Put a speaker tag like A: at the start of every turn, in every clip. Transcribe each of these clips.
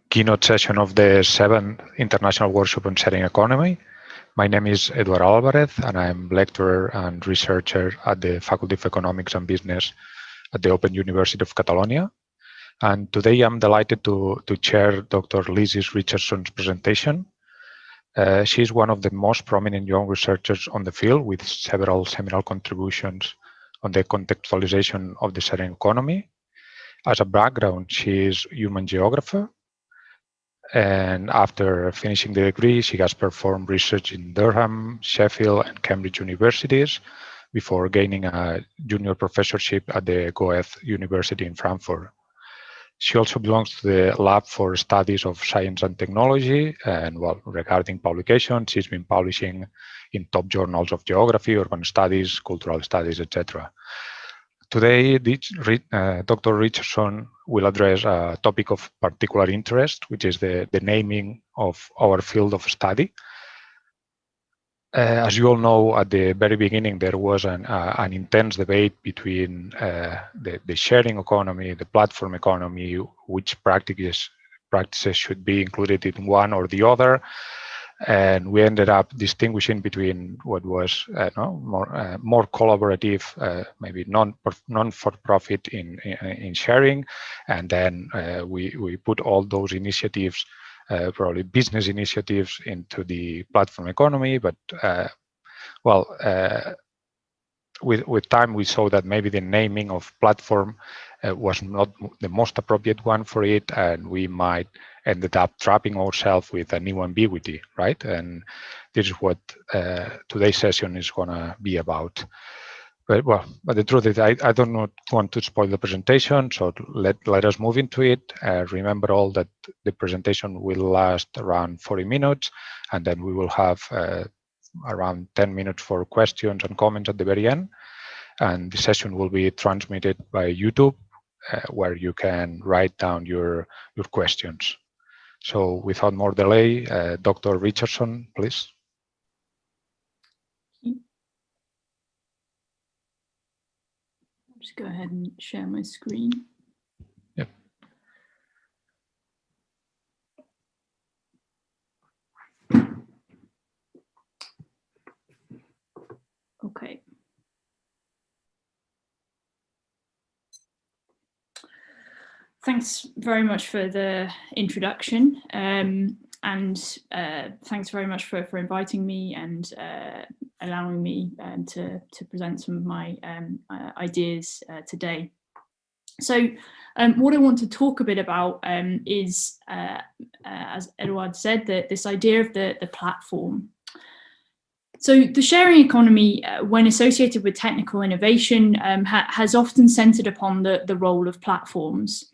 A: keynote session of the 7th International Workshop on Sharing Economy. My name is Eduard Àlvarez, and I'm lecturer and researcher at the Faculty of Economics and Business at the Open University of Catalonia. And today I'm delighted to chair Dr. Lizzie Richardson's presentation. She's one of the most prominent young researchers on the field, with several seminal contributions on the contextualization of the sharing economy. As a background, she is a human geographer, and after finishing the degree, she has performed research in Durham, Sheffield, and Cambridge universities before gaining a junior professorship at the Goethe University in Frankfurt. She also belongs to the Lab for Studies of Science and Technology, and well, regarding publications, she's been publishing in top journals of geography, urban studies, cultural studies, etc. Today, Dr. Richardson will address a topic of particular interest, which is the naming of our field of study. As you all know, at the very beginning, there was an intense debate between the sharing economy, the platform economy, which practices should be included in one or the other. And we ended up distinguishing between what was more collaborative, maybe non-for-profit in sharing, and then we put all those initiatives, probably business initiatives, into the platform economy. But with time, we saw that maybe the naming of platform was not the most appropriate one for it, and we might ended up trapping ourselves with a new ambiguity, right? And this is what today's session is going to be about. But the truth is, I don't want to spoil the presentation, so let us move into it. Remember all that the presentation will last around 40 minutes, and then we will have around 10 minutes for questions and comments at the very end. And the session will be transmitted by YouTube, where you can write down your questions. So without more delay, Dr. Richardson, please.
B: I'll just go ahead and share my screen.
A: Yep.
B: Okay. Thanks very much for the introduction, and thanks very much for inviting me and allowing me to present some of my ideas today. So what I want to talk a bit about is, as Eduard said, this idea of the platform. So the sharing economy, when associated with technical innovation, has often centered upon the role of platforms.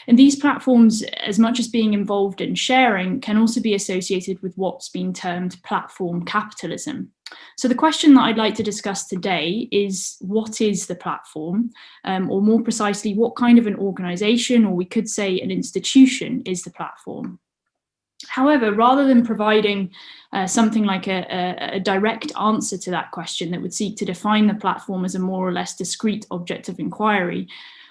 B: And these platforms, as much as being involved in sharing, can also be associated with what's been termed platform capitalism. So the question that I'd like to discuss today is, what is the platform? Or more precisely, what kind of an organization, or we could say an institution, is the platform? However, rather than providing something like a direct answer to that question that would seek to define the platform as a more or less discrete object of inquiry,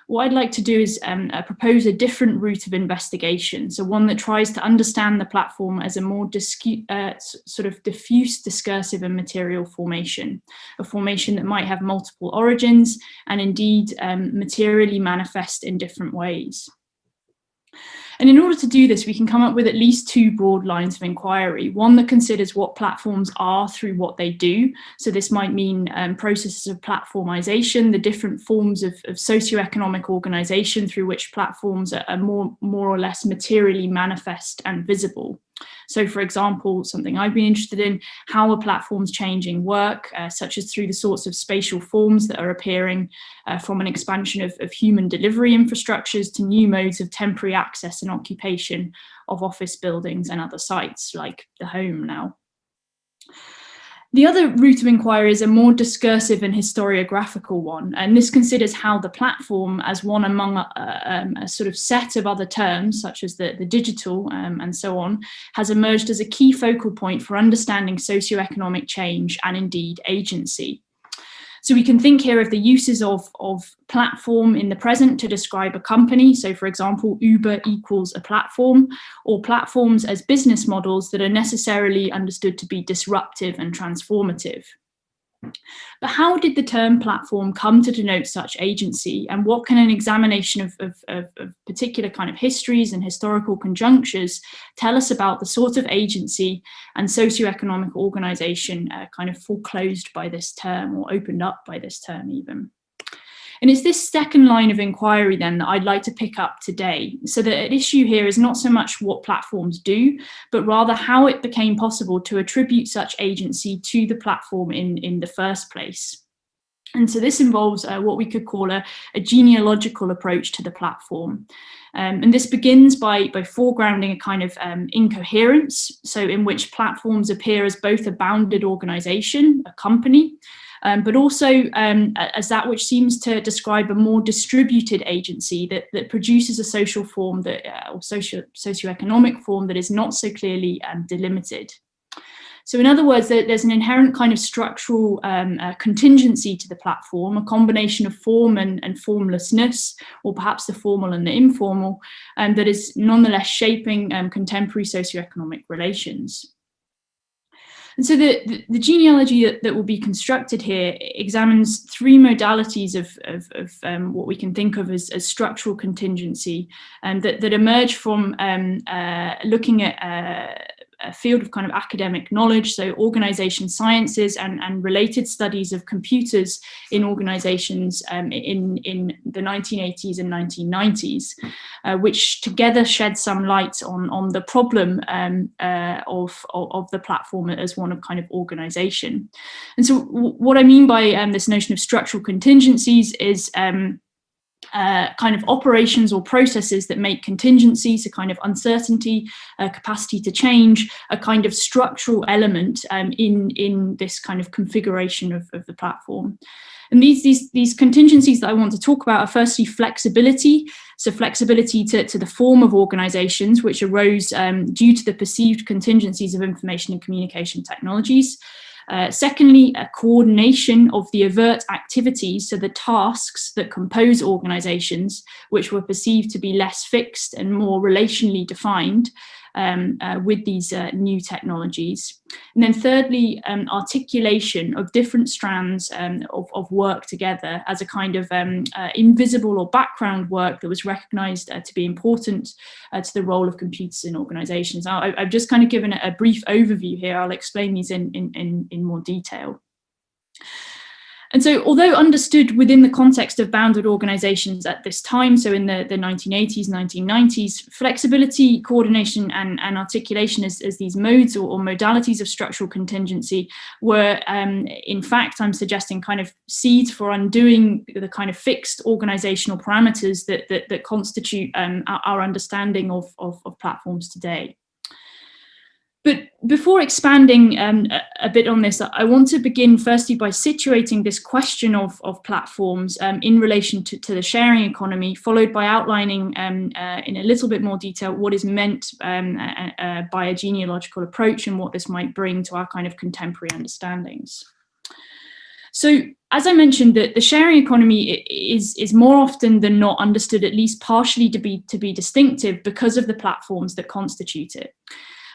B: what I'd like to do is propose a different route of investigation. So one that tries to understand the platform as a more sort of diffuse discursive and material formation, a formation that might have multiple origins and indeed materially manifest in different ways. And in order to do this, we can come up with at least two broad lines of inquiry. One that considers what platforms are through what they do. So this might mean processes of platformization, the different forms of socioeconomic organization through which platforms are more or less materially manifest and visible. So, for example, something I've been interested in, how are platforms changing work, such as through the sorts of spatial forms that are appearing from an expansion of human delivery infrastructures to new modes of temporary access and occupation of office buildings and other sites, like the home now. The other route of inquiry is a more discursive and historiographical one, and this considers how the platform, as one among a sort of set of other terms, such as the digital and so on, has emerged as a key focal point for understanding socioeconomic change and indeed agency. So we can think here of the uses of platform in the present to describe a company. So for example, Uber equals a platform, or platforms as business models that are necessarily understood to be disruptive and transformative. But how did the term platform come to denote such agency, and what can an examination of particular kind of histories and historical conjunctures tell us about the sort of agency and socioeconomic organisation kind of foreclosed by this term, or opened up by this term even? And it's this second line of inquiry then that I'd like to pick up today. So the issue here is not so much what platforms do, but rather how it became possible to attribute such agency to the platform in the first place. And so this involves what we could call a genealogical approach to the platform. And this begins by foregrounding a kind of incoherence, so in which platforms appear as both a bounded organisation, a company, but also as that which seems to describe a more distributed agency that produces a social form that, or socioeconomic form that is not so clearly delimited. So in other words, there's an inherent kind of structural contingency to the platform, a combination of form and formlessness, or perhaps the formal and the informal, that is nonetheless shaping contemporary socioeconomic relations. And so the genealogy that will be constructed here examines three modalities of what we can think of as structural contingency, that emerge from looking at a field of kind of academic knowledge, so organisation sciences and related studies of computers in organisations in the 1980s and 1990s, which together shed some light on the problem of the platform as one of kind of organisation. And so what I mean by this notion of structural contingencies is kind of operations or processes that make contingencies, a kind of uncertainty, capacity to change, a kind of structural element in this kind of configuration of the platform. And these contingencies that I want to talk about are firstly flexibility, so flexibility to the form of organizations, which arose due to the perceived contingencies of information and communication technologies. Secondly, a coordination of the overt activities, so the tasks that compose organizations, which were perceived to be less fixed and more relationally defined with these new technologies. And then thirdly, articulation of different strands of work together as a kind of invisible or background work that was recognized to be important to the role of computers in organizations. Now, I've just kind of given a brief overview here. I'll explain these in more detail. And so, although understood within the context of bounded organizations at this time, so in the 1980s, 1990s, flexibility, coordination, and articulation as these modes or modalities of structural contingency were, in fact, I'm suggesting kind of seeds for undoing the kind of fixed organizational parameters that constitute our understanding of platforms today. But before expanding a bit on this, I want to begin firstly by situating this question of platforms in relation to the sharing economy, followed by outlining in a little bit more detail what is meant by a genealogical approach and what this might bring to our kind of contemporary understandings. So, as I mentioned, the sharing economy is more often than not understood, at least partially, to be distinctive because of the platforms that constitute it.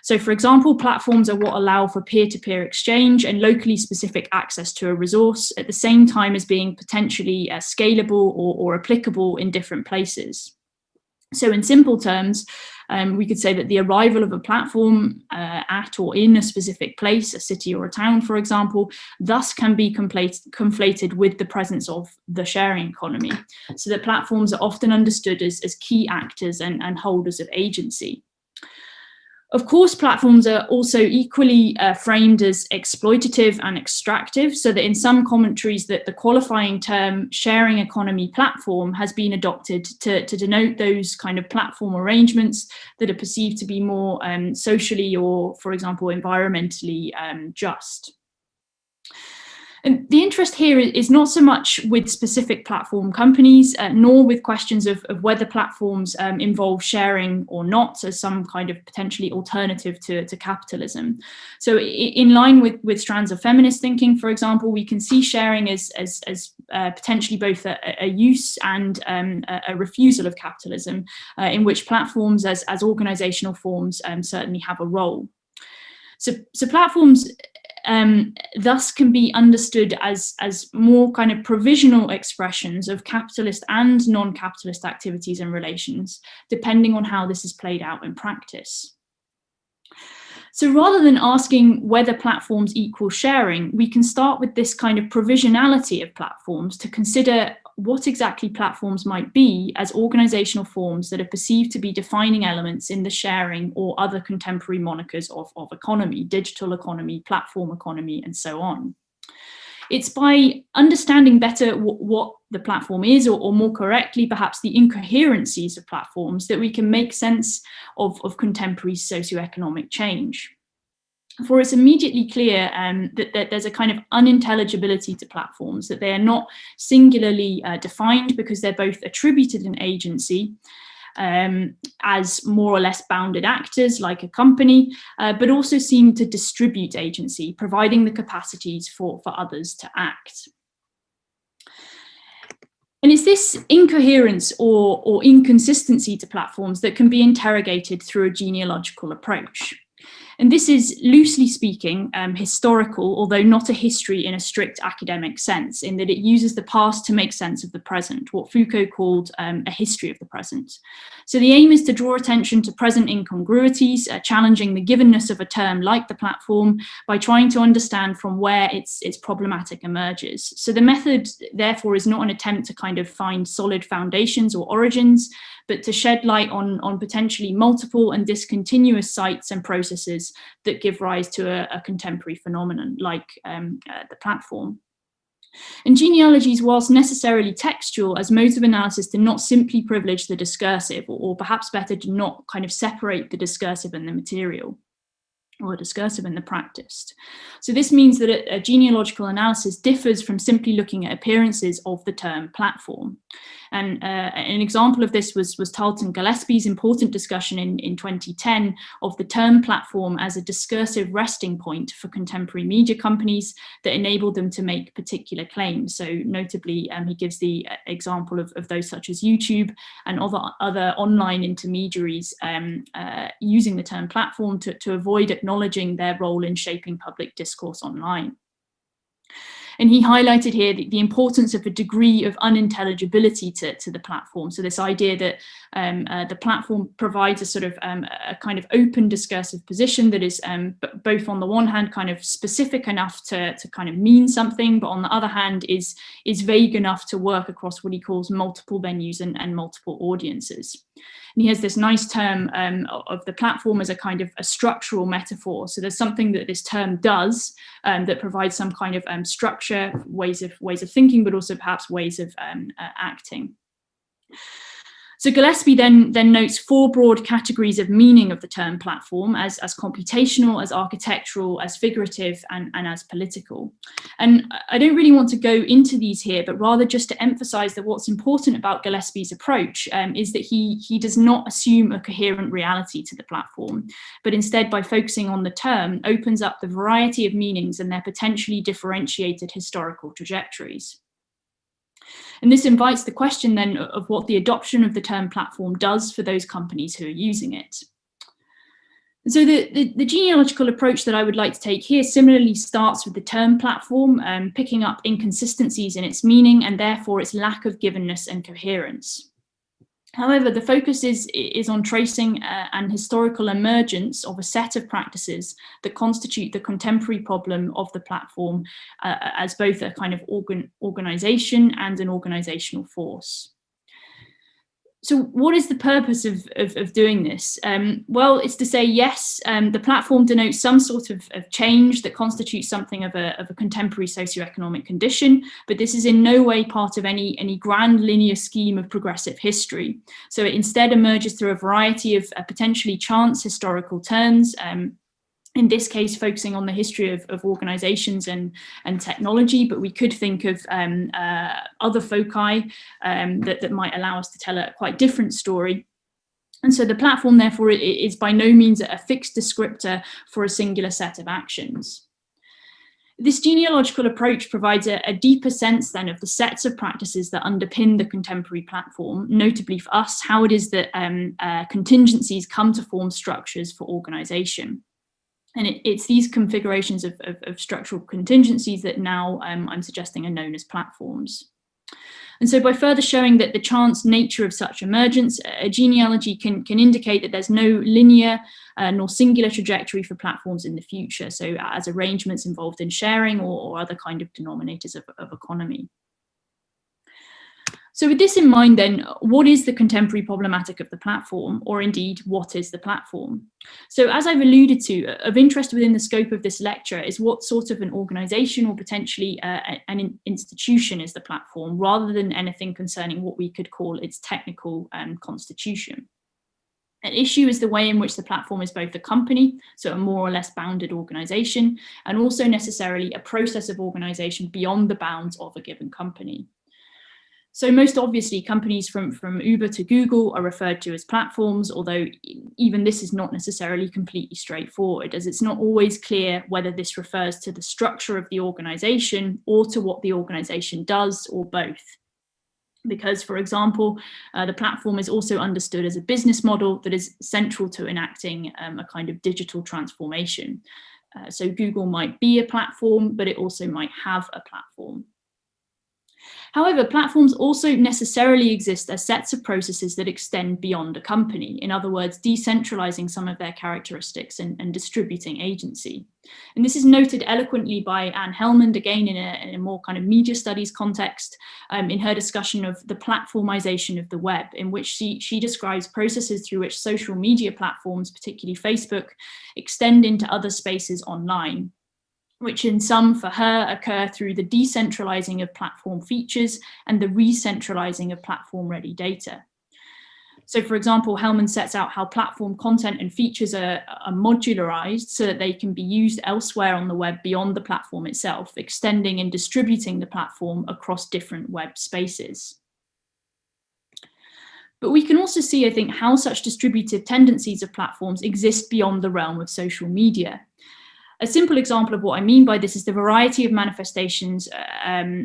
B: So, for example, platforms are what allow for peer-to-peer exchange and locally specific access to a resource at the same time as being potentially scalable or applicable in different places. So, in simple terms, we could say that the arrival of a platform at or in a specific place, a city or a town, for example, thus can be conflated with the presence of the sharing economy. So that platforms are often understood as key actors and holders of agency. Of course, platforms are also equally framed as exploitative and extractive, so that in some commentaries that the qualifying term sharing economy platform has been adopted to denote those kind of platform arrangements that are perceived to be more socially or, for example, environmentally just. And the interest here is not so much with specific platform companies, nor with questions of whether platforms involve sharing or not as some kind of potentially alternative to capitalism. So in line with strands of feminist thinking, for example, we can see sharing as potentially both a use and a refusal of capitalism, in which platforms as organisational forms certainly have a role. So platforms thus can be understood as more kind of provisional expressions of capitalist and non-capitalist activities and relations, depending on how this is played out in practice. So rather than asking whether platforms equal sharing, we can start with this kind of provisionality of platforms to consider what exactly platforms might be as organisational forms that are perceived to be defining elements in the sharing or other contemporary monikers of economy, digital economy, platform economy, and so on. It's by understanding better what the platform is, or more correctly, perhaps the incoherencies of platforms, that we can make sense of contemporary socioeconomic change. For it's immediately clear that there's a kind of unintelligibility to platforms, that they are not singularly defined because they're both attributed an agency as more or less bounded actors like a company, but also seem to distribute agency, providing the capacities for others to act. And it's this incoherence or inconsistency to platforms that can be interrogated through a genealogical approach. And this is, loosely speaking, historical, although not a history in a strict academic sense, in that it uses the past to make sense of the present, what Foucault called a history of the present. So the aim is to draw attention to present incongruities, challenging the givenness of a term like the platform by trying to understand from where its problematic emerges. So the method, therefore, is not an attempt to kind of find solid foundations or origins, but to shed light on potentially multiple and discontinuous sites and processes that give rise to a contemporary phenomenon like the platform. And genealogies, whilst necessarily textual as modes of analysis, do not simply privilege the discursive, or perhaps better, do not kind of separate the discursive and the material, or discursive and the practiced. So this means that a genealogical analysis differs from simply looking at appearances of the term platform. And an example of this was Tarleton Gillespie's important discussion in 2010 of the term platform as a discursive resting point for contemporary media companies that enabled them to make particular claims. So notably, he gives the example of those such as YouTube and other online intermediaries using the term platform to avoid acknowledging their role in shaping public discourse online. And he highlighted here the importance of a degree of unintelligibility to the platform. So this idea that the platform provides a sort of a kind of open discursive position that is both on the one hand kind of specific enough to kind of mean something, but on the other hand is vague enough to work across what he calls multiple venues and multiple audiences. And he has this nice term of the platform as a kind of a structural metaphor. So there's something that this term does that provides some kind of structure, ways of thinking, but also perhaps ways of acting. So Gillespie then notes four broad categories of meaning of the term platform as computational, as architectural, as figurative, and as political. And I don't really want to go into these here, but rather just to emphasize that what's important about Gillespie's approach is that he does not assume a coherent reality to the platform, but instead, by focusing on the term, opens up the variety of meanings and their potentially differentiated historical trajectories. And this invites the question then of what the adoption of the term platform does for those companies who are using it. So the genealogical approach that I would like to take here similarly starts with the term platform, picking up inconsistencies in its meaning and therefore its lack of givenness and coherence. However, the focus is on tracing an historical emergence of a set of practices that constitute the contemporary problem of the platform as both a kind of organisation and an organisational force. So what is the purpose of doing this? Well, it's to say, yes, the platform denotes some sort of change that constitutes something of a contemporary socioeconomic condition, but this is in no way part of any grand linear scheme of progressive history. So it instead emerges through a variety of potentially chance historical turns, in this case focusing on the history of organizations and technology, but we could think of other foci that might allow us to tell a quite different story. And so the platform, therefore, is by no means a fixed descriptor for a singular set of actions. This genealogical approach provides a deeper sense then of the sets of practices that underpin the contemporary platform, notably for us, how it is that contingencies come to form structures for organization. And it's these configurations of structural contingencies that now I'm suggesting are known as platforms. And so by further showing that the chance nature of such emergence, a genealogy can indicate that there's no linear nor singular trajectory for platforms in the future, so as arrangements involved in sharing or other kind of denominators of economy. So with this in mind then, what is the contemporary problematic of the platform, or indeed, what is the platform? So as I've alluded to, of interest within the scope of this lecture is what sort of an organisation or potentially an institution is the platform, rather than anything concerning what we could call its technical constitution. An issue is the way in which the platform is both a company, so a more or less bounded organisation, and also necessarily a process of organisation beyond the bounds of a given company. So most obviously, companies from Uber to Google are referred to as platforms, although even this is not necessarily completely straightforward, as it's not always clear whether this refers to the structure of the organisation or to what the organisation does, or both. Because, for example, the platform is also understood as a business model that is central to enacting a kind of digital transformation. So Google might be a platform, but it also might have a platform. However, platforms also necessarily exist as sets of processes that extend beyond a company, in other words, decentralizing some of their characteristics and distributing agency. And this is noted eloquently by Anne Helmond, again in a more kind of media studies context, in her discussion of the platformization of the web, in which she describes processes through which social media platforms, particularly Facebook, extend into other spaces online, which in sum for her occur through the decentralizing of platform features and the re-centralizing of platform-ready data. So for example, Helmond sets out how platform content and features are modularized so that they can be used elsewhere on the web beyond the platform itself, extending and distributing the platform across different web spaces. But we can also see, I think, how such distributive tendencies of platforms exist beyond the realm of social media. A simple example of what I mean by this is the variety of manifestations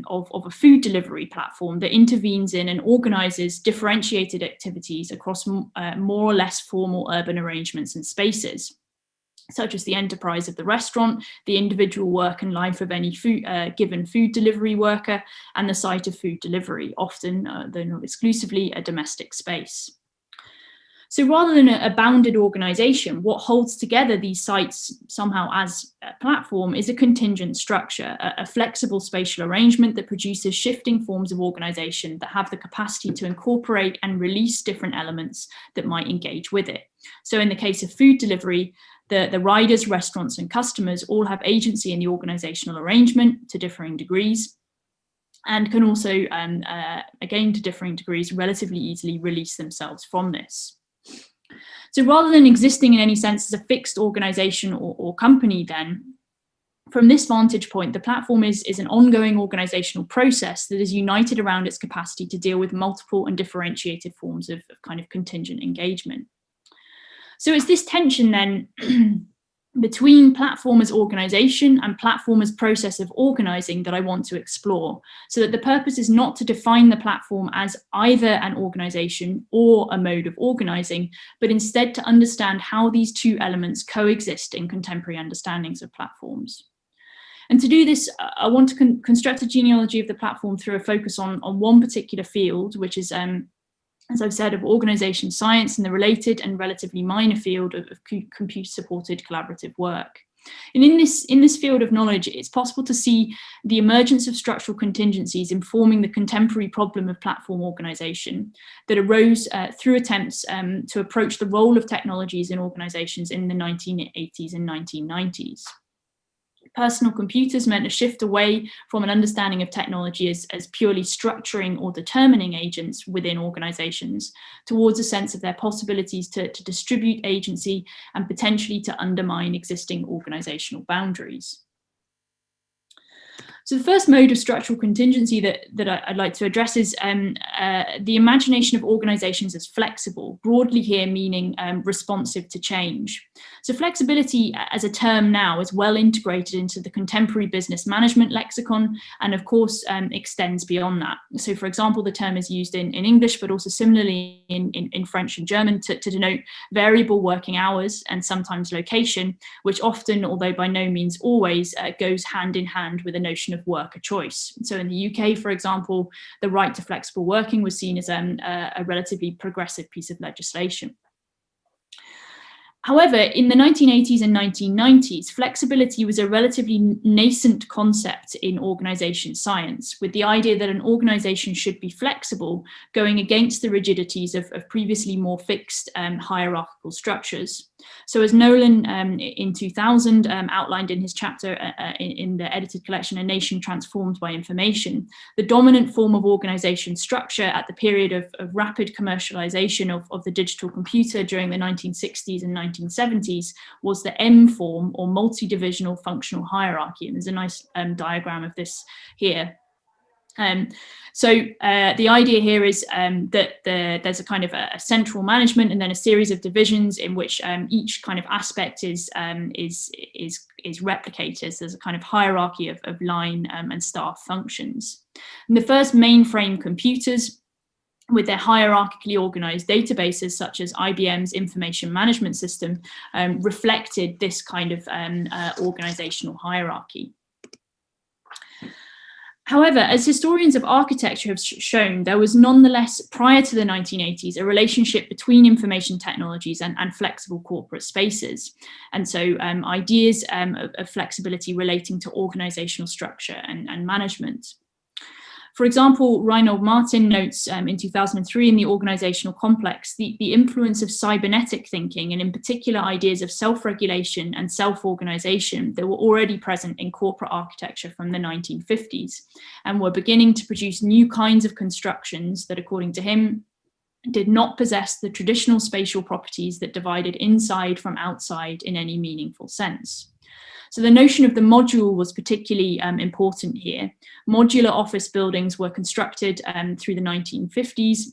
B: of a food delivery platform that intervenes in and organizes differentiated activities across more or less formal urban arrangements and spaces, such as the enterprise of the restaurant, the individual work and life of any given food delivery worker, and the site of food delivery, often, though not exclusively, a domestic space. So rather than a bounded organization, what holds together these sites somehow as a platform is a contingent structure, a flexible spatial arrangement that produces shifting forms of organization that have the capacity to incorporate and release different elements that might engage with it. So in the case of food delivery, the riders, restaurants, and customers all have agency in the organizational arrangement to differing degrees, and can also, again to differing degrees, relatively easily release themselves from this. So rather than existing in any sense as a fixed organization or company then, from this vantage point, the platform is an ongoing organizational process that is united around its capacity to deal with multiple and differentiated forms of kind of contingent engagement. So it's this tension then between platform as organization and platform as process of organizing that I want to explore, so that the purpose is not to define the platform as either an organization or a mode of organizing, but instead to understand how these two elements coexist in contemporary understandings of platforms. And to do this, I want to construct a genealogy of the platform through a focus on one particular field, which is, as I've said, of organisation science and the related and relatively minor field of computer-supported collaborative work. And in this field of knowledge, it's possible to see the emergence of structural contingencies informing the contemporary problem of platform organisation that arose through attempts to approach the role of technologies in organisations in the 1980s and 1990s. Personal computers meant a shift away from an understanding of technology as purely structuring or determining agents within organizations towards a sense of their possibilities to distribute agency and potentially to undermine existing organizational boundaries. So the first mode of structural contingency that I'd like to address is the imagination of organizations as flexible, broadly here meaning responsive to change. So flexibility as a term now is well integrated into the contemporary business management lexicon, and of course extends beyond that. So for example, the term is used in English, but also similarly in French and German to denote variable working hours and sometimes location, which often, although by no means always, goes hand in hand with a notion of worker choice. So in the UK, for example, the right to flexible working was seen as a relatively progressive piece of legislation. However, in the 1980s and 1990s, flexibility was a relatively nascent concept in organization science, with the idea that an organization should be flexible, going against the rigidities of previously more fixed hierarchical structures. So as Nolan in 2000 outlined in his chapter in the edited collection, A Nation Transformed by Information, the dominant form of organization structure at the period of rapid commercialization of the digital computer during the 1960s and 1970s was the M form, or multi-divisional functional hierarchy. And there's a nice diagram of this here. So the idea here is that there's a kind of a central management and then a series of divisions in which each kind of aspect is replicated. So there's a kind of hierarchy of line and staff functions. And the first mainframe computers, with their hierarchically organized databases, such as IBM's information management system, reflected this kind of organizational hierarchy. However, as historians of architecture have shown, there was nonetheless, prior to the 1980s, a relationship between information technologies and flexible corporate spaces. And so ideas of flexibility relating to organizational structure and management. For example, Reinhold Martin notes in 2003 in The Organizational Complex the influence of cybernetic thinking, and in particular ideas of self-regulation and self-organization that were already present in corporate architecture from the 1950s and were beginning to produce new kinds of constructions that, according to him, did not possess the traditional spatial properties that divided inside from outside in any meaningful sense. So the notion of the module was particularly important here. Modular office buildings were constructed through the 1950s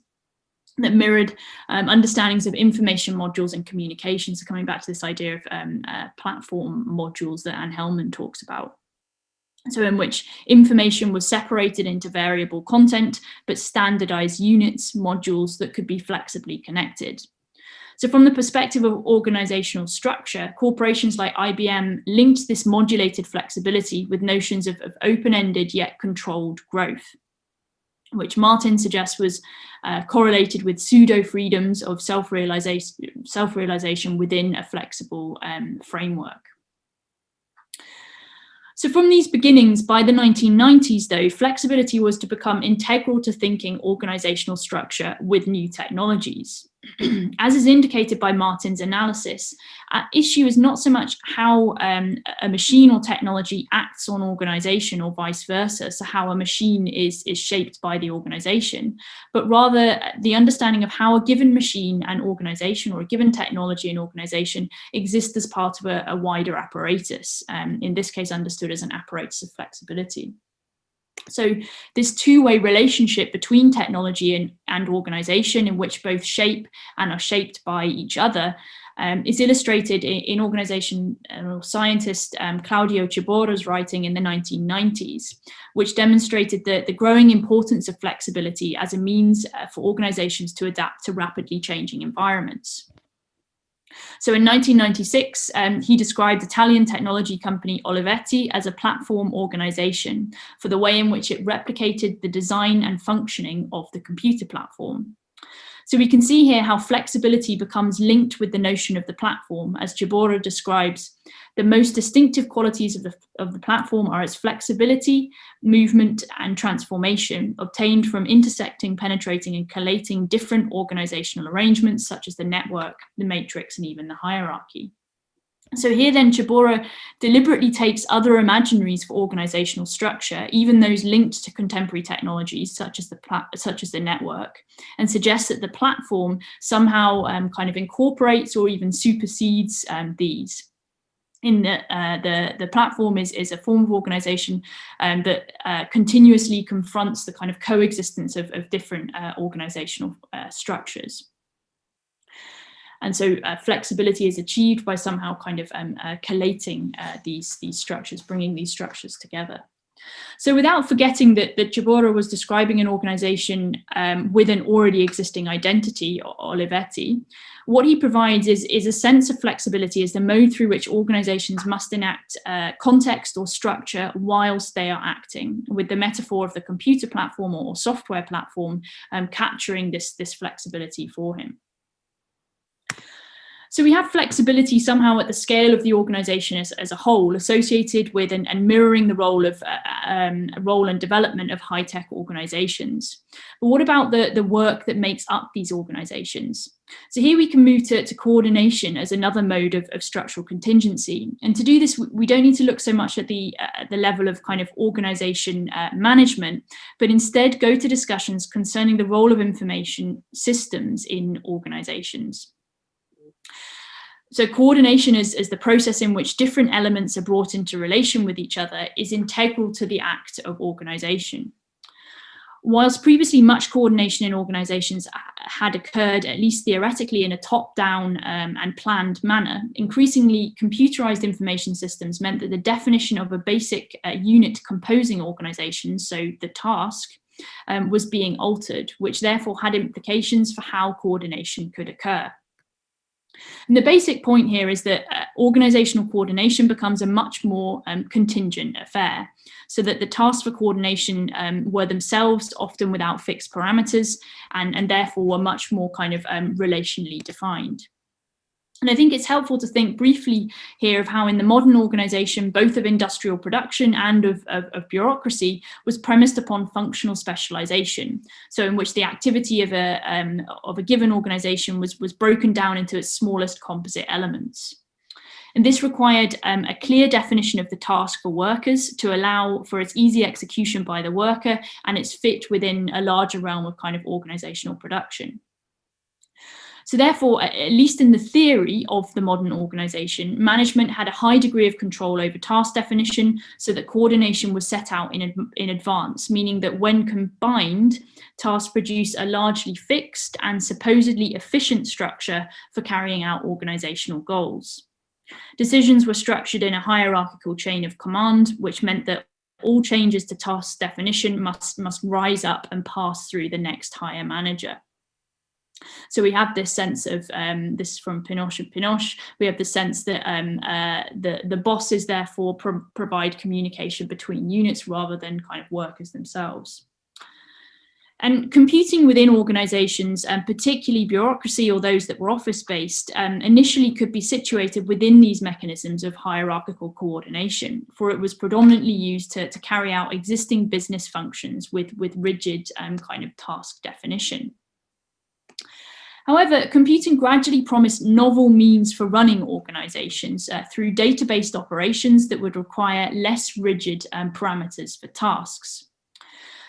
B: that mirrored understandings of information modules and communications. So coming back to this idea of platform modules that Anne Hellman talks about. So in which information was separated into variable content, but standardized units, modules that could be flexibly connected. So from the perspective of organizational structure, corporations like IBM linked this modulated flexibility with notions of open-ended yet controlled growth, which Martin suggests was correlated with pseudo-freedoms of self-realization within a flexible framework. So from these beginnings, by the 1990s, though, flexibility was to become integral to thinking organizational structure with new technologies. As is indicated by Martin's analysis, at issue is not so much how a machine or technology acts on organization or vice versa, so how a machine is shaped by the organization, but rather the understanding of how a given machine and organization, or a given technology and organization, exist as part of a wider apparatus, in this case understood as an apparatus of flexibility. So this two-way relationship between technology and organization, in which both shape and are shaped by each other, is illustrated in organizational scientist Claudio Ciborra's writing in the 1990s, which demonstrated the growing importance of flexibility as a means for organizations to adapt to rapidly changing environments. So in 1996, he described Italian technology company Olivetti as a platform organization for the way in which it replicated the design and functioning of the computer platform. So we can see here how flexibility becomes linked with the notion of the platform. As Ciborra describes, the most distinctive qualities of the platform are its flexibility, movement, and transformation, obtained from intersecting, penetrating, and collating different organizational arrangements, such as the network, the matrix, and even the hierarchy. So here then Chabora deliberately takes other imaginaries for organisational structure, even those linked to contemporary technologies such as the network, and suggests that the platform somehow kind of incorporates or even supersedes these. In the platform is a form of organisation that continuously confronts the kind of coexistence of different organisational structures. And so flexibility is achieved by somehow kind of collating these structures, bringing these structures together. So without forgetting that Chabora was describing an organisation with an already existing identity, Olivetti, what he provides is a sense of flexibility as the mode through which organisations must enact context or structure whilst they are acting, with the metaphor of the computer platform or software platform capturing this flexibility for him. So we have flexibility somehow at the scale of the organisation as a whole, associated with and mirroring the role and development of high-tech organisations. But what about the work that makes up these organisations? So here we can move to coordination as another mode of structural contingency. And to do this, we don't need to look so much at the level of kind of organisation management, but instead go to discussions concerning the role of information systems in organisations. So coordination as the process in which different elements are brought into relation with each other is integral to the act of organisation. Whilst previously much coordination in organisations had occurred, at least theoretically, in a top-down and planned manner, increasingly computerised information systems meant that the definition of a basic unit composing organisations, so the task, was being altered, which therefore had implications for how coordination could occur. And the basic point here is that organisational coordination becomes a much more contingent affair, so that the tasks for coordination were themselves often without fixed parameters and therefore were much more kind of relationally defined. And I think it's helpful to think briefly here of how in the modern organisation, both of industrial production and of bureaucracy, was premised upon functional specialisation. So in which the activity of a given organisation was broken down into its smallest composite elements. And this required a clear definition of the task for workers to allow for its easy execution by the worker and its fit within a larger realm of kind of organisational production. So therefore, at least in the theory of the modern organisation, management had a high degree of control over task definition so that coordination was set out in advance, meaning that when combined, tasks produce a largely fixed and supposedly efficient structure for carrying out organisational goals. Decisions were structured in a hierarchical chain of command, which meant that all changes to task definition must rise up and pass through the next higher manager. So we have this sense of, this is from Pinoche, we have the sense that the bosses therefore provide communication between units rather than kind of workers themselves. And computing within organisations, and particularly bureaucracy or those that were office-based, initially could be situated within these mechanisms of hierarchical coordination, for it was predominantly used to carry out existing business functions with rigid kind of task definition. However, computing gradually promised novel means for running organisations through database operations that would require less rigid parameters for tasks.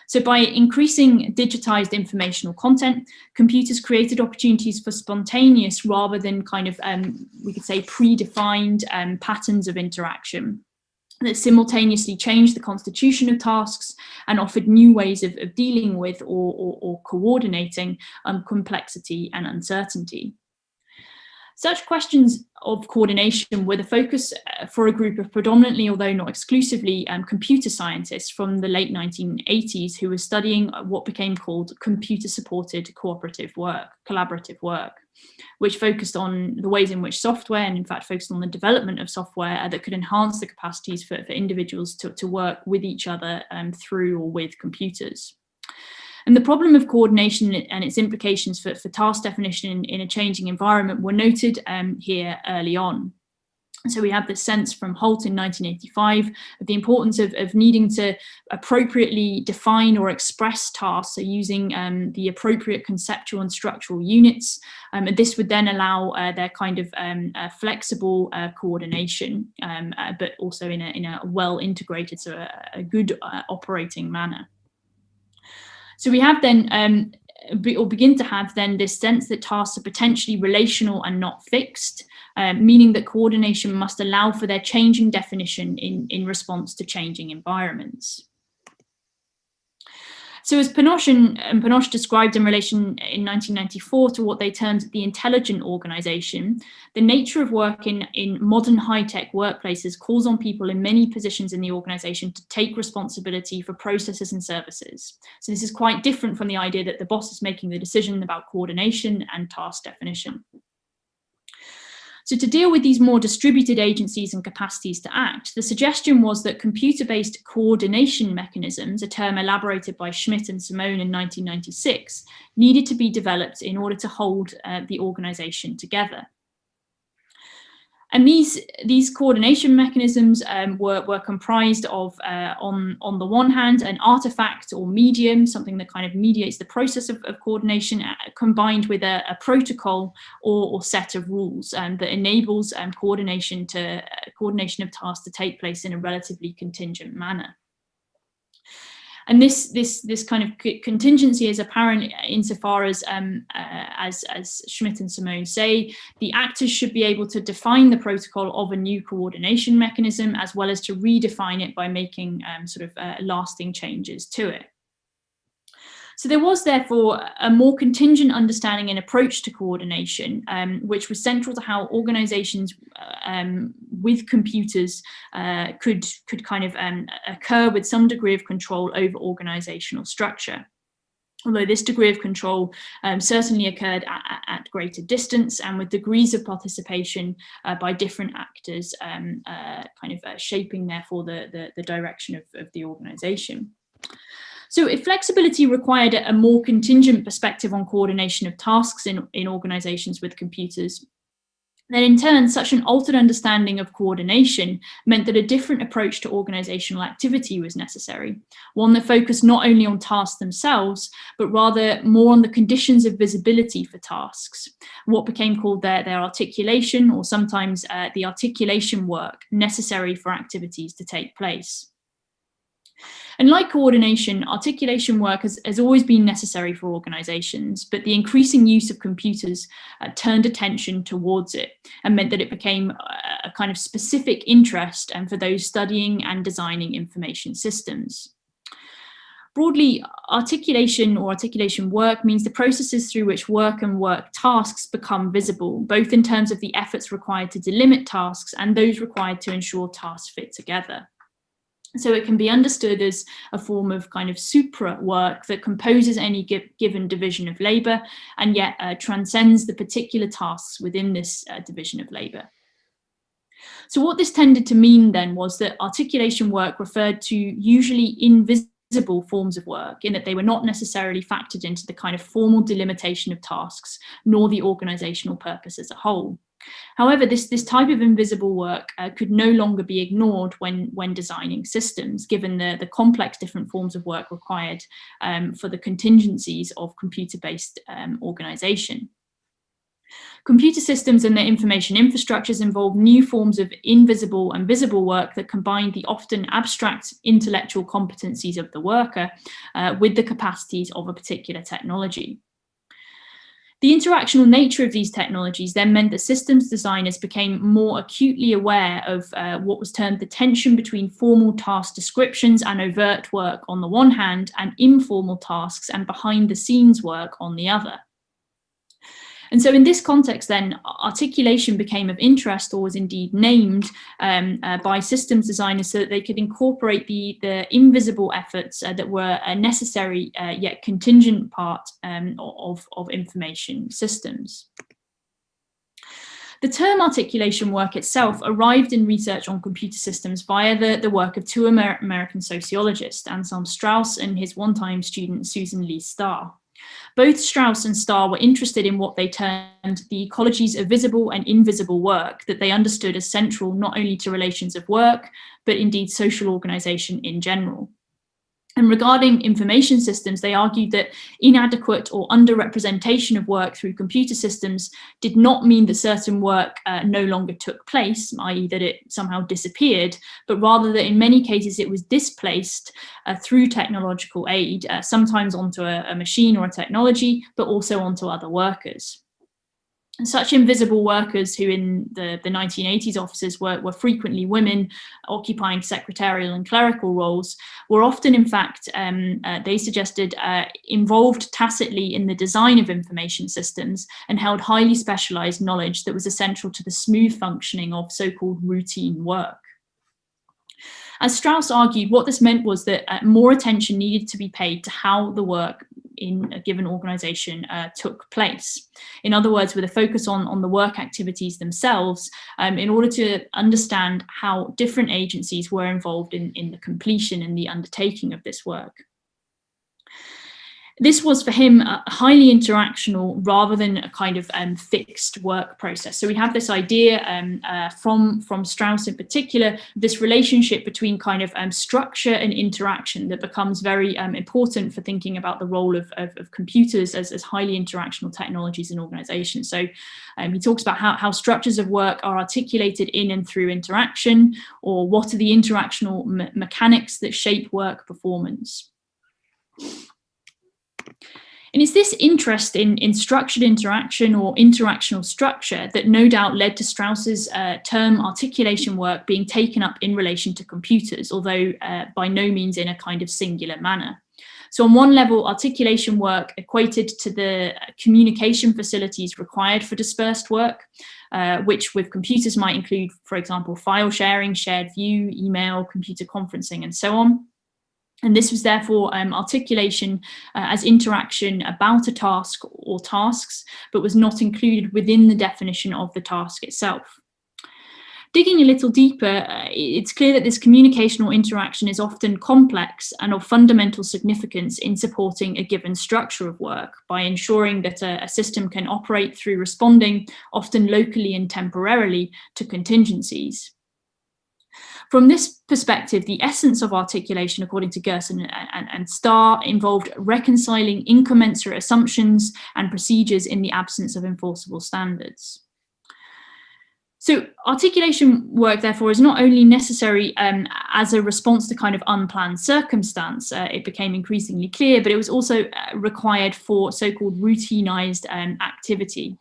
B: So by increasing digitized informational content, computers created opportunities for spontaneous rather than kind of, we could say, predefined patterns of interaction that simultaneously changed the constitution of tasks and offered new ways of dealing with or coordinating complexity and uncertainty. Such questions of coordination were the focus for a group of predominantly, although not exclusively, computer scientists from the late 1980s who were studying what became called computer-supported collaborative work, which focused on the ways in which software, and in fact focused on the development of software that could enhance the capacities for individuals to work with each other through or with computers. And the problem of coordination and its implications for task definition in a changing environment were noted here early on. So we have this sense from Holt in 1985 of the importance of needing to appropriately define or express tasks, so using the appropriate conceptual and structural units. And this would then allow their kind of flexible coordination, but also in a well integrated, so a good operating manner. So we have then, or begin to have then, this sense that tasks are potentially relational and not fixed, meaning that coordination must allow for their changing definition in response to changing environments. So as Panoche described in relation in 1994 to what they termed the intelligent organization, the nature of work in modern high-tech workplaces calls on people in many positions in the organization to take responsibility for processes and services. So this is quite different from the idea that the boss is making the decision about coordination and task definition. So to deal with these more distributed agencies and capacities to act, the suggestion was that computer-based coordination mechanisms, a term elaborated by Schmidt and Simone in 1996, needed to be developed in order to hold the organization together. And these coordination mechanisms were comprised of, on the one hand, an artifact or medium, something that kind of mediates the process of coordination, combined with a protocol or set of rules that enables coordination of tasks to take place in a relatively contingent manner. And this kind of contingency is apparent insofar as Schmidt and Simone say, the actors should be able to define the protocol of a new coordination mechanism, as well as to redefine it by making lasting changes to it. So there was therefore a more contingent understanding and approach to coordination, which was central to how organizations with computers could kind of occur with some degree of control over organizational structure. Although this degree of control certainly occurred at greater distance and with degrees of participation by different actors, shaping therefore the direction of the organization. So if flexibility required a more contingent perspective on coordination of tasks in organizations with computers, then in turn, such an altered understanding of coordination meant that a different approach to organizational activity was necessary, one that focused not only on tasks themselves, but rather more on the conditions of visibility for tasks, what became called their articulation, or sometimes the articulation work necessary for activities to take place. And like coordination, articulation work has always been necessary for organizations, but the increasing use of computers turned attention towards it and meant that it became a kind of specific interest for those studying and designing information systems. Broadly, articulation or articulation work means the processes through which work and work tasks become visible, both in terms of the efforts required to delimit tasks and those required to ensure tasks fit together. So it can be understood as a form of kind of supra work that composes any given division of labour and yet transcends the particular tasks within this division of labour. So what this tended to mean then was that articulation work referred to usually invisible forms of work, in that they were not necessarily factored into the kind of formal delimitation of tasks, nor the organisational purpose as a whole. However, this type of invisible work could no longer be ignored when designing systems, given the complex different forms of work required for the contingencies of computer-based organisation. Computer systems and their information infrastructures involve new forms of invisible and visible work that combine the often abstract intellectual competencies of the worker with the capacities of a particular technology. The interactional nature of these technologies then meant that systems designers became more acutely aware of what was termed the tension between formal task descriptions and overt work on the one hand, and informal tasks and behind-the-scenes work on the other. And so in this context then, articulation became of interest, or was indeed named by systems designers so that they could incorporate the invisible efforts that were a necessary yet contingent part of information systems. The term articulation work itself arrived in research on computer systems via the work of two American sociologists, Anselm Strauss and his one-time student Susan Lee Starr. Both Strauss and Starr were interested in what they termed the ecologies of visible and invisible work that they understood as central not only to relations of work, but indeed social organization in general. And regarding information systems, they argued that inadequate or underrepresentation of work through computer systems did not mean that certain work no longer took place, i.e. that it somehow disappeared, but rather that in many cases it was displaced through technological aid, sometimes onto a machine or a technology, but also onto other workers. And such invisible workers who in the 1980s offices were frequently women occupying secretarial and clerical roles were often, in fact, they suggested, involved tacitly in the design of information systems and held highly specialized knowledge that was essential to the smooth functioning of so-called routine work. As Strauss argued, what this meant was that more attention needed to be paid to how the work in a given organization took place. In other words, with a focus on the work activities themselves, in order to understand how different agencies were involved in the completion and the undertaking of this work. This was for him highly interactional rather than a kind of fixed work process. So we have this idea from Strauss in particular, this relationship between kind of structure and interaction that becomes very important for thinking about the role of computers as highly interactional technologies in organizations. So he talks about how structures of work are articulated in and through interaction, or what are the interactional mechanics that shape work performance. And it's this interest in structured interaction or interactional structure that no doubt led to Strauss's term articulation work being taken up in relation to computers, although by no means in a kind of singular manner. So on one level, articulation work equated to the communication facilities required for dispersed work, which with computers might include, for example, file sharing, shared view, email, computer conferencing, and so on. And this was therefore articulation as interaction about a task or tasks, but was not included within the definition of the task itself. Digging a little deeper, it's clear that this communication or interaction is often complex and of fundamental significance in supporting a given structure of work by ensuring that a system can operate through responding, often locally and temporarily, to contingencies. From this perspective, the essence of articulation, according to Goethe and Starr, involved reconciling incommensurate assumptions and procedures in the absence of enforceable standards. So articulation work, therefore, is not only necessary as a response to kind of unplanned circumstance, it became increasingly clear, but it was also required for so-called routinized activity,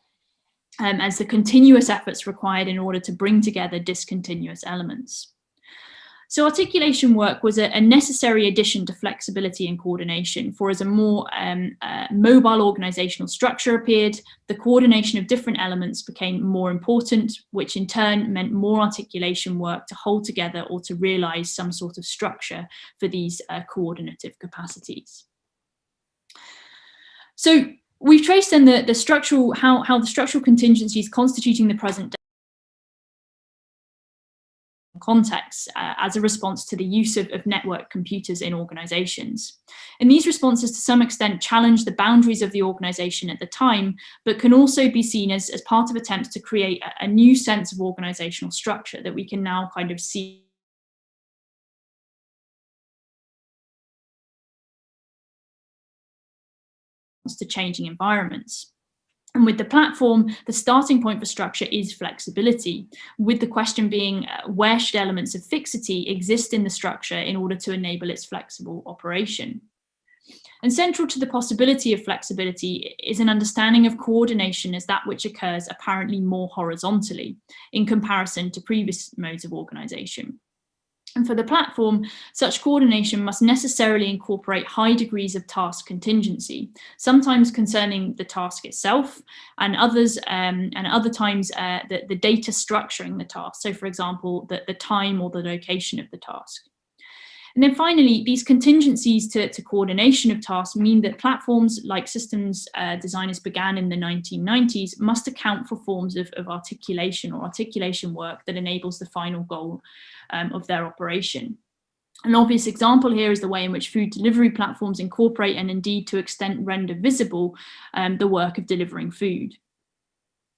B: as the continuous efforts required in order to bring together discontinuous elements. So articulation work was a necessary addition to flexibility and coordination, for as a more mobile organizational structure appeared, the coordination of different elements became more important, which in turn meant more articulation work to hold together or to realize some sort of structure for these coordinative capacities. So we've traced then how the structural contingencies constituting the present day context as a response to the use of network computers in organizations. And these responses to some extent challenge the boundaries of the organization at the time, but can also be seen as part of attempts to create a new sense of organizational structure that we can now kind of see to changing environments. And with the platform, the starting point for structure is flexibility, with the question being where should elements of fixity exist in the structure in order to enable its flexible operation. And central to the possibility of flexibility is an understanding of coordination as that which occurs apparently more horizontally in comparison to previous modes of organization. And for the platform, such coordination must necessarily incorporate high degrees of task contingency, sometimes concerning the task itself, and other times the data structuring the task. So, for example, the time or the location of the task. And then finally, these contingencies to coordination of tasks mean that platforms like systems designers began in the 1990s must account for forms of articulation or articulation work that enables the final goal of their operation. An obvious example here is the way in which food delivery platforms incorporate and indeed to extent render visible the work of delivering food.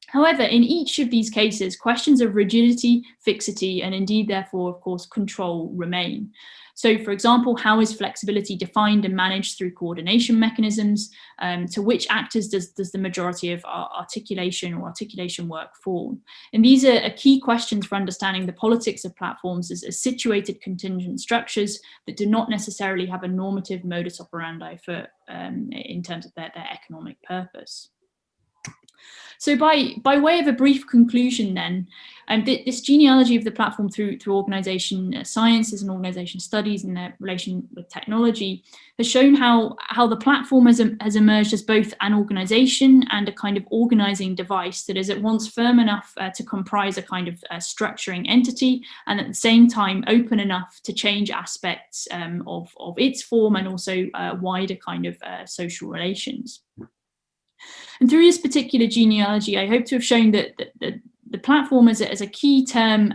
B: However, in each of these cases, questions of rigidity, fixity, and indeed, therefore, of course, control remain. So, for example, how is flexibility defined and managed through coordination mechanisms? To which actors does the majority of our articulation work fall? And these are key questions for understanding the politics of platforms as situated contingent structures that do not necessarily have a normative modus operandi for in terms of their economic purpose. So by way of a brief conclusion then, this genealogy of the platform through organisation sciences and organisation studies and their relation with technology has shown how the platform has emerged as both an organisation and a kind of organising device that is at once firm enough to comprise a kind of structuring entity, and at the same time open enough to change aspects of its form and also wider kind of social relations. And through this particular genealogy, I hope to have shown that the platform as a key term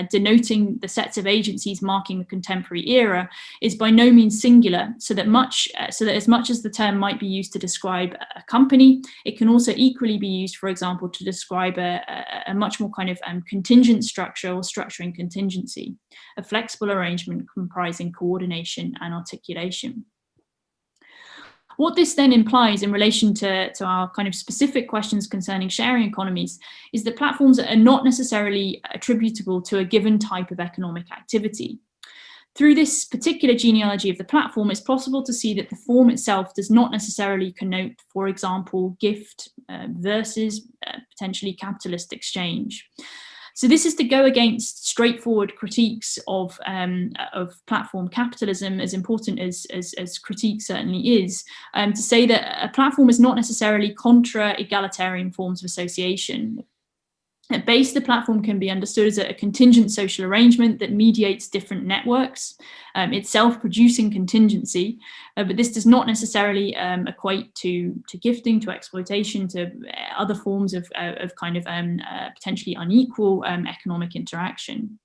B: denoting the sets of agencies marking the contemporary era is by no means singular, so that as much as the term might be used to describe a company, it can also equally be used, for example, to describe a much more kind of contingent structure or structuring contingency, a flexible arrangement comprising coordination and articulation. What this then implies in relation to our kind of specific questions concerning sharing economies is that platforms are not necessarily attributable to a given type of economic activity. Through this particular genealogy of the platform, it's possible to see that the form itself does not necessarily connote, for example, gift versus potentially capitalist exchange. So this is to go against straightforward critiques of platform capitalism, as important as critique certainly is, to say that a platform is not necessarily contra egalitarian forms of association. At base, the platform can be understood as a contingent social arrangement that mediates different networks, itself producing contingency, but this does not necessarily equate to gifting, to exploitation, to other forms of kind of potentially unequal economic interaction.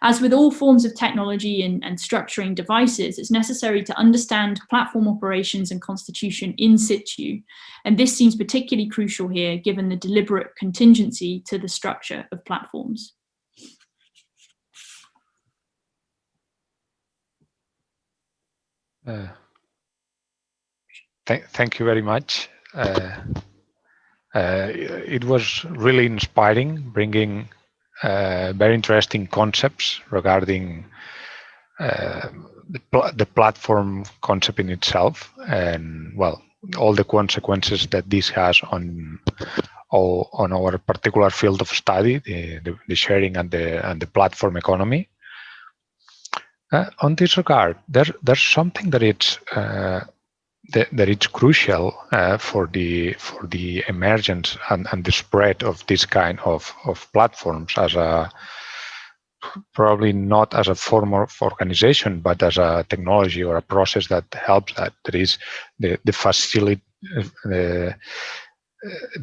B: As with all forms of technology and structuring devices, it's necessary to understand platform operations and constitution in situ. And this seems particularly crucial here, given the deliberate contingency to the structure of platforms.
A: Thank you very much. It was really inspiring, bringing very interesting concepts regarding the platform concept in itself, and well, all the consequences that this has on our particular field of study, the sharing and the platform economy. On this regard, there's something that it's crucial for the emergence and the spread of this kind of platforms as probably not as a form of organization, but as a technology or a process that helps that. That is the facility, the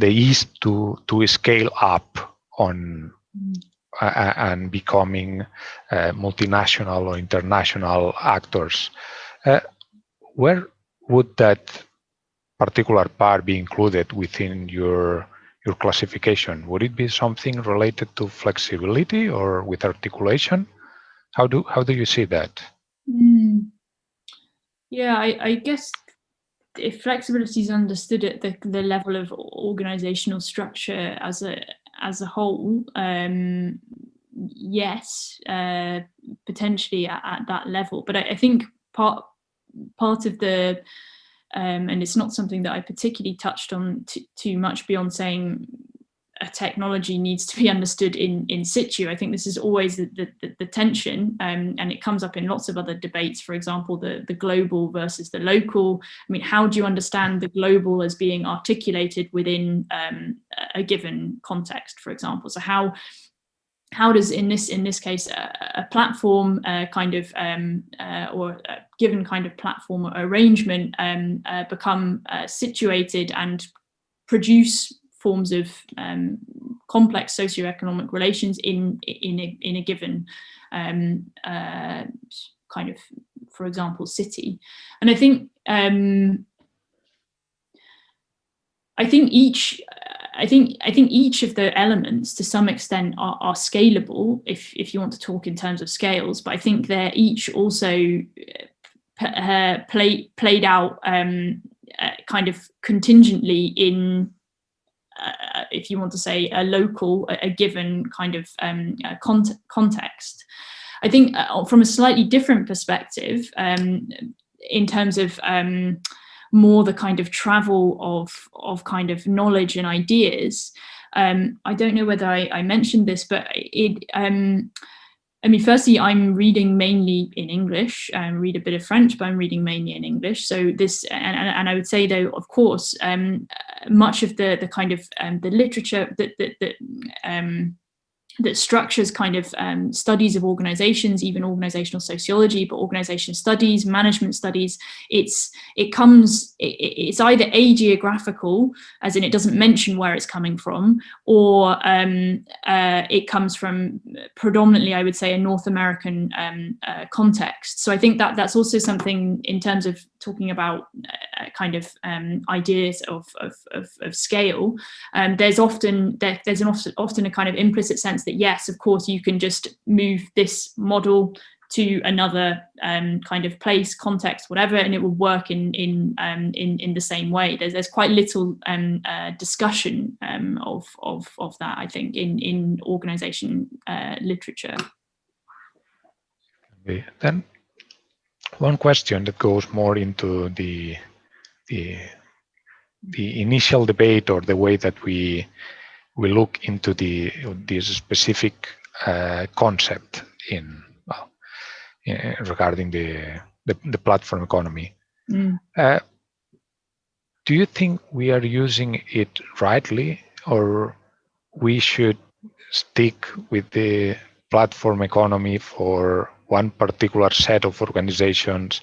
A: ease to scale up on and becoming multinational or international actors. Where would that particular part be included within your classification? Would it be something related to flexibility or with articulation? How do you see that?
B: Yeah, I guess if flexibility is understood at the level of organizational structure as a whole, yes, potentially at that level. But I think part of the and it's not something that I particularly touched on too much beyond saying a technology needs to be understood in situ. I think this is always the tension, and it comes up in lots of other debates. For example, the global versus the local. I mean, how do you understand the global as being articulated within a given context, for example? So how does in this case a platform kind of or a given kind of platform arrangement become situated and produce forms of complex socioeconomic relations in a given kind kind of, for example, city. And I think each of the elements to some extent are scalable if you want to talk in terms of scales, but I think they're each also played out kind of contingently in if you want to say a given kind of context. I think from a slightly different perspective, in terms of more the kind of travel of kind of knowledge and ideas. I don't know whether I mentioned this, but I mean, firstly, I'm reading mainly in English. I read a bit of French, but I'm reading mainly in English. So this, and I would say, though, of course, much of the kind of the literature that structures kind of studies of organizations, even organizational sociology, but organization studies, management studies, it's either geographical, as in it doesn't mention where it's coming from, or it comes from predominantly, I would say, a North American context. So I think that that's also something in terms of talking about kind of ideas of scale. There's often a kind of implicit sense that yes, of course, you can just move this model to another kind of place, context, whatever, and it will work in the same way. There's quite little discussion of that, I think, in organization literature.
A: Okay. Then one question that goes more into the initial debate, or the way that we look into this specific concept regarding the platform economy. Do you think we are using it rightly, or we should stick with the platform economy for one particular set of organizations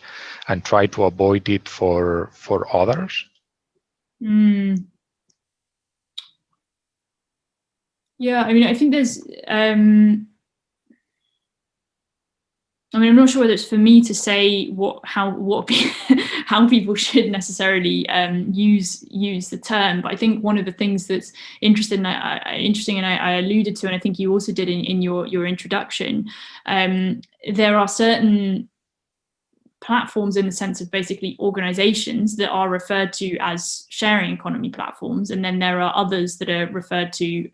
A: and try to avoid it for others?
B: Yeah, I mean, I think there's, I mean, I'm not sure whether it's for me to say how people should necessarily use the term, but I think one of the things that's interesting, and I alluded to, and I think you also did in your introduction, there are certain platforms in the sense of basically organizations that are referred to as sharing economy platforms, and then there are others that are referred to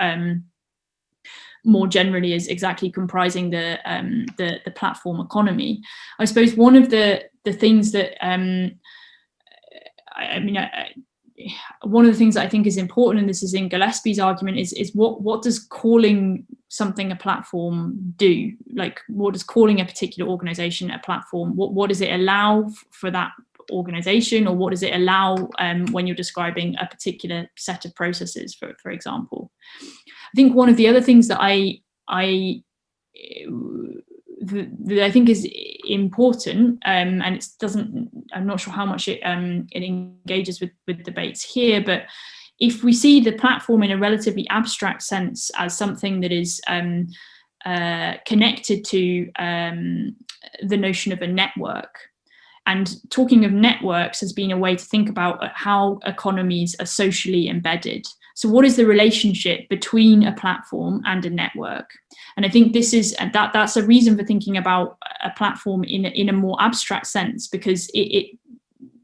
B: more generally as exactly comprising the platform economy. I suppose one of the things that one of the things that I think is important, and this is in Gillespie's argument, is what does calling something a platform do? Like, what does calling a particular organization a platform, what does it allow for that organization, or what does it allow when you're describing a particular set of processes, for example? I think one of the other things that I think is important, and I'm not sure how much it engages with debates here, but if we see the platform in a relatively abstract sense as something that is connected to the notion of a network, and talking of networks has been a way to think about how economies are socially embedded. So what is the relationship between a platform and a network? And I think that's a reason for thinking about a platform in a more abstract sense, because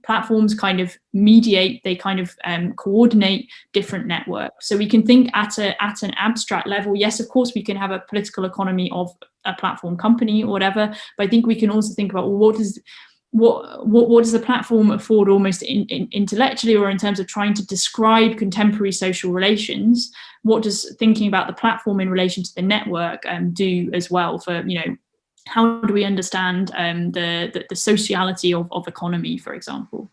B: platforms kind of mediate, they kind of coordinate different networks. So we can think at an abstract level. Yes, of course, we can have a political economy of a platform company or whatever, but I think we can also think about, well, what does the platform afford almost intellectually, or in terms of trying to describe contemporary social relations? What does thinking about the platform in relation to the network do as well for, how do we understand the sociality of economy, for example?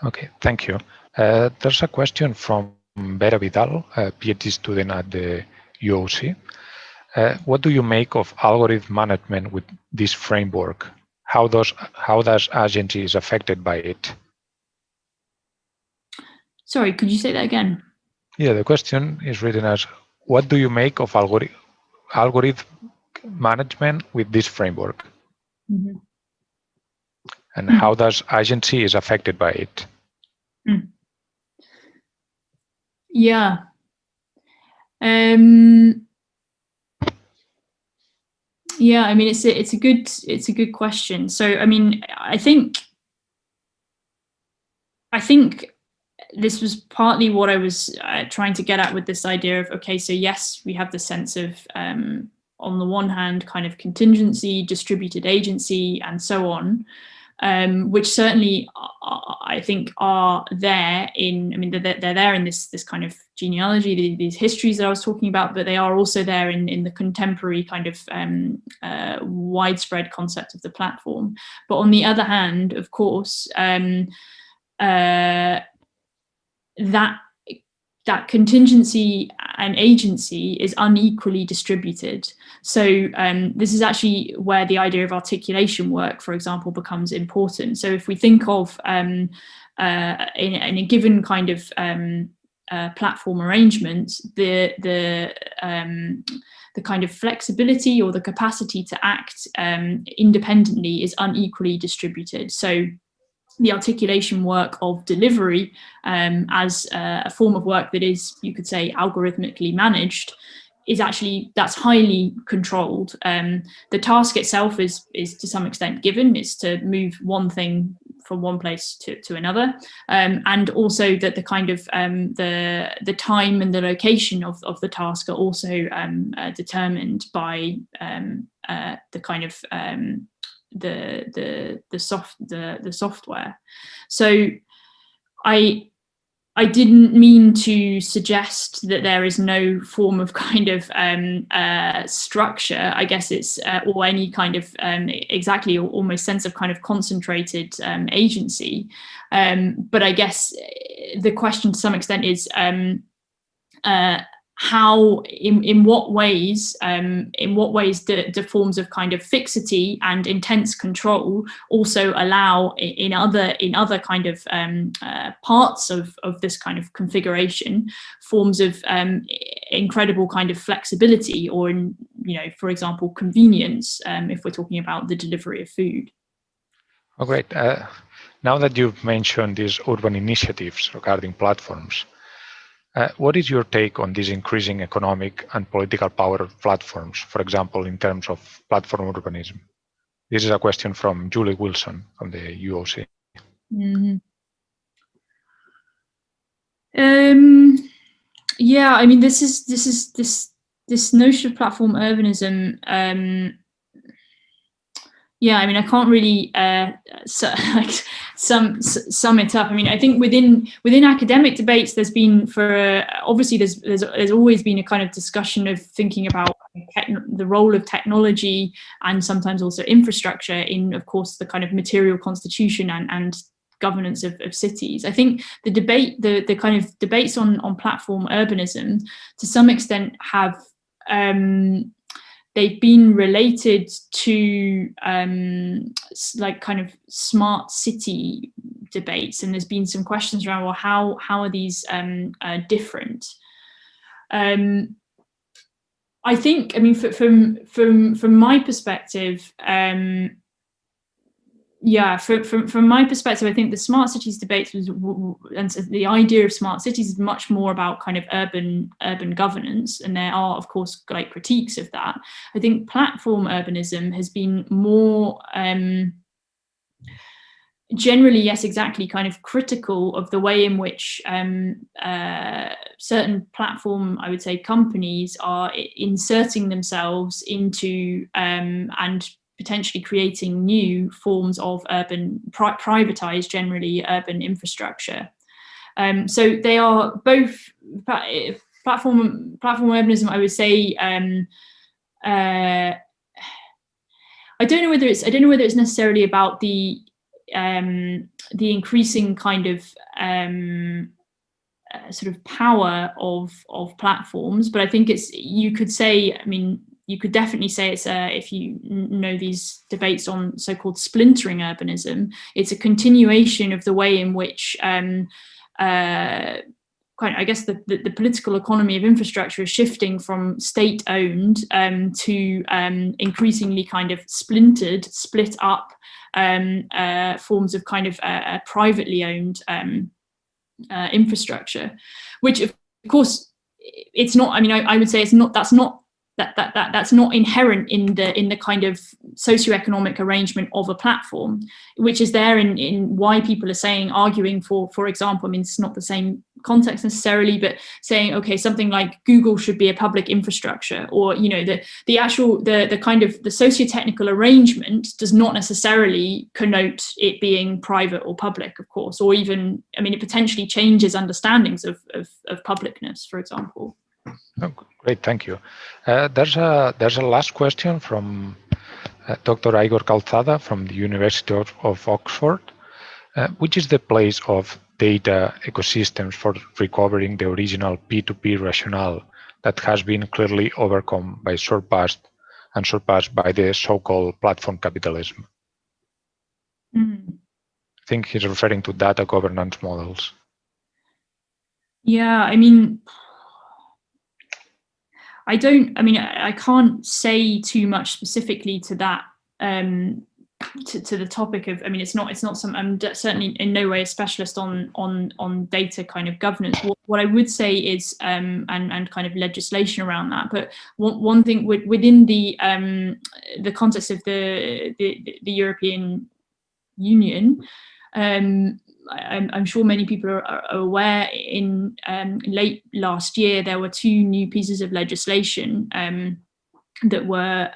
A: Okay, thank you. There's a question from Vera Vidal, a PhD student at the UOC. What do you make of algorithm management with this framework? How does agency is affected by it?
B: Sorry, could you say that again?
A: Yeah, the question is written as, what do you make of algorithm management with this framework?
B: Mm-hmm.
A: And how does agency is affected by it?
B: Yeah. Yeah, I mean, it's a good question. So, I mean, I think this was partly what I was trying to get at with this idea of, okay, so yes, we have the sense of, on the one hand, kind of contingency, distributed agency, and so on, which certainly I think are there in, I mean, they're there in this kind of genealogy, these histories that I was talking about, but they are also there in the contemporary kind of widespread concept of the platform. But on the other hand, of course, that contingency and agency is unequally distributed. So this is actually where the idea of articulation work, for example, becomes important. So if we think of in a given kind of platform arrangement, the kind of flexibility or the capacity to act independently is unequally distributed. So the articulation work of delivery as a form of work that is, you could say, algorithmically managed, is actually, that's highly controlled. The task itself is to some extent given. It's to move one thing from one place to another, and also that the kind of the time and the location of the task are also determined by the kind of the software. So I didn't mean to suggest that there is no form of kind of structure, I guess it's, or any kind of exactly, or almost sense of kind of concentrated agency. But I guess the question to some extent is how, in what ways do forms of kind of fixity and intense control also allow in other kind of parts of this kind of configuration forms of incredible kind of flexibility, or in, you know, for example, convenience, if we're talking about the delivery of food.
A: Oh, great. Now that you've mentioned these urban initiatives regarding platforms, what is your take on this increasing economic and political power of platforms, for example, in terms of platform urbanism? This is a question from Julie Wilson from the UOC.
B: Mm-hmm. Yeah, I mean, this notion of platform urbanism. Yeah, I mean, I can't really sum it up. I mean, I think within academic debates, there's been obviously there's always been a kind of discussion of thinking about the role of technology and sometimes also infrastructure in, of course, the kind of material constitution and governance of cities. I think the kind of debates on platform urbanism to some extent have they've been related to like kind of smart city debates, and there's been some questions around, well, how are these different? I think, I mean, from my perspective, yeah, from my perspective, I think the smart cities debate and the idea of smart cities is much more about kind of urban governance, and there are, of course, like critiques of that. I think platform urbanism has been more generally, yes, exactly, kind of critical of the way in which certain platform, I would say, companies are inserting themselves into and potentially creating new forms of urban, privatized generally urban infrastructure. So they are both platform urbanism, I would say. I don't know whether it's necessarily about the increasing kind of sort of power of platforms, but I think it's, you could say, I mean, you could definitely say it's if you know these debates on so-called splintering urbanism, it's a continuation of the way in which I guess the political economy of infrastructure is shifting from state-owned to increasingly kind of split up forms of kind of privately owned infrastructure, which of course it's not. I mean, I would say it's not. That's not inherent in the kind of socioeconomic arrangement of a platform, which is there in why people are arguing for example, I mean, it's not the same context necessarily, but saying, okay, something like Google should be a public infrastructure, or, you know, the actual kind of the socio-technical arrangement does not necessarily connote it being private or public, of course, or even, I mean, it potentially changes understandings of publicness, for example.
A: Oh, great, thank you. There's a last question from Dr. Igor Calzada from the University of Oxford. Which is the place of data ecosystems for recovering the original P2P rationale that has been clearly overcome by surpassed by the so-called platform capitalism? I think he's referring to data governance models.
B: Yeah, I mean, I can't say too much specifically to that, to the topic of, I mean, it's not some, I'm certainly in no way a specialist on data kind of governance. What I would say is, and kind of legislation around that, but one thing within the context of the European Union, I'm sure many people are aware, in late last year, there were 2 new pieces of legislation that were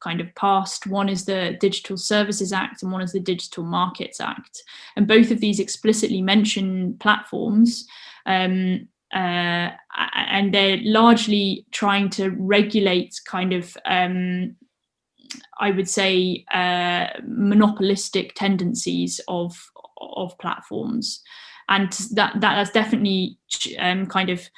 B: kind of passed. One is the Digital Services Act and one is the Digital Markets Act. And both of these explicitly mention platforms, and they're largely trying to regulate kind of, I would say, monopolistic tendencies of platforms. And that's definitely kind of,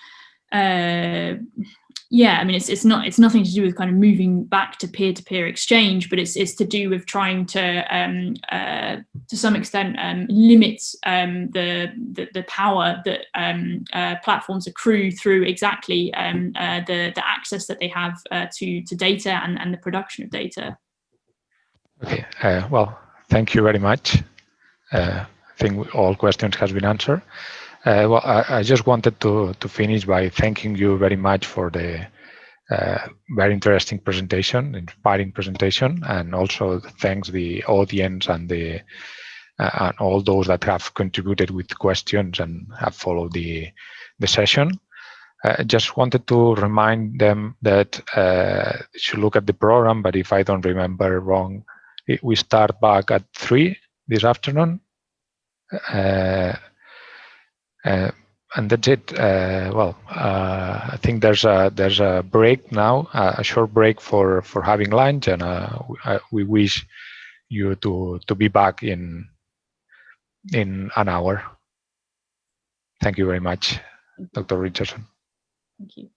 B: yeah, I mean, it's nothing to do with kind of moving back to peer-to-peer exchange, but it's to do with trying to some extent limit the power that platforms accrue through exactly the access that they have to data and the production of data.
A: Okay, well, thank you very much. I think all questions has been answered. Well, I just wanted to finish by thanking you very much for the very interesting presentation, inspiring presentation, and also thanks the audience and all those that have contributed with questions and have followed the session. I just wanted to remind them that they should look at the program, but if I don't remember wrong, we start back at 3 this afternoon. And that's it. Well, I think there's a break now, a short break for having lunch, and we wish you to be back in an hour. Thank you very much, Dr. Richardson.
B: Thank you.